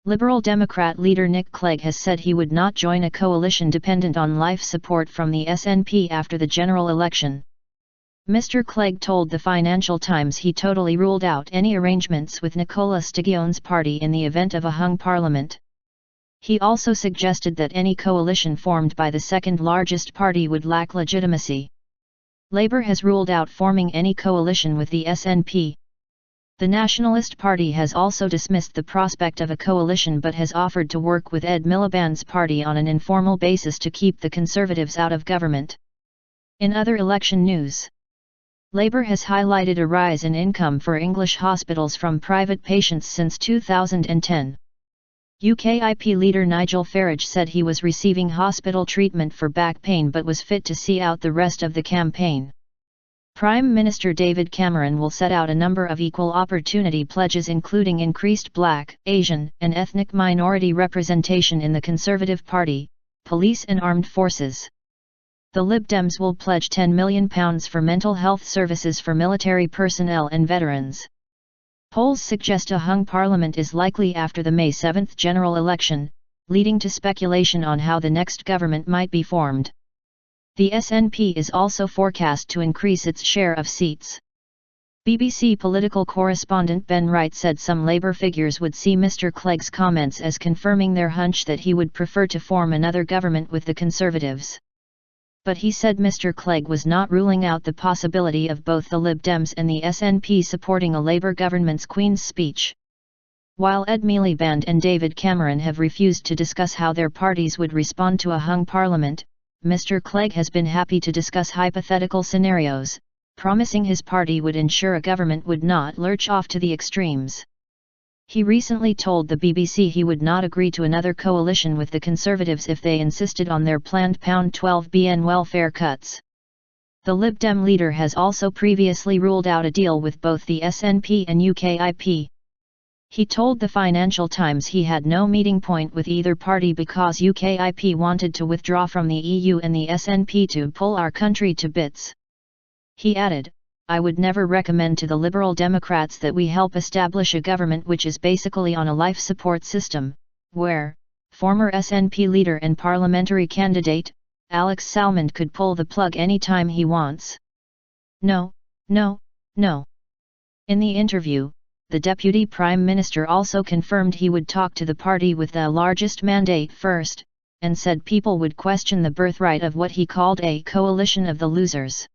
Liberal Democrat leader Nick Clegg has said he would not join a coalition dependent on life support from the SNP after the general election. Mr. Clegg told the Financial Times he totally ruled out any arrangements with Nicola Sturgeon's party in the event of a hung parliament. He also suggested that any coalition formed by the second largest party would lack legitimacy. Labour has ruled out forming any coalition with the SNP. The Nationalist Party has also dismissed the prospect of a coalition but has offered to work with Ed Miliband's party on an informal basis to keep the Conservatives out of government. In other election news, Labour has highlighted a rise in income for English hospitals from private patients since 2010. UKIP leader Nigel Farage said he was receiving hospital treatment for back pain but was fit to see out the rest of the campaign. Prime Minister David Cameron will set out a number of equal opportunity pledges including increased Black, Asian, and ethnic minority representation in the Conservative Party, police and armed forces. The Lib Dems will pledge £10 million for mental health services for military personnel and veterans. Polls suggest a hung parliament is likely after the May 7 general election, leading to speculation on how the next government might be formed. The SNP is also forecast to increase its share of seats. BBC political correspondent Ben Wright said some Labour figures would see Mr. Clegg's comments as confirming their hunch that he would prefer to form another government with the Conservatives. But he said Mr. Clegg was not ruling out the possibility of both the Lib Dems and the SNP supporting a Labour government's Queen's Speech. While Ed Miliband and David Cameron have refused to discuss how their parties would respond to a hung parliament, Mr. Clegg has been happy to discuss hypothetical scenarios, promising his party would ensure a government would not lurch off to the extremes. He recently told the BBC he would not agree to another coalition with the Conservatives if they insisted on their planned £12bn welfare cuts. The Lib Dem leader has also previously ruled out a deal with both the SNP and UKIP. He told the Financial Times he had no meeting point with either party because UKIP wanted to withdraw from the EU and the SNP to pull our country to bits. He added, "I would never recommend to the Liberal Democrats that we help establish a government which is basically on a life support system, where, former SNP leader and parliamentary candidate, Alex Salmond could pull the plug anytime he wants. No, no, no." In the interview, the Deputy Prime Minister also confirmed he would talk to the party with the largest mandate first, and said people would question the birthright of what he called a coalition of the losers.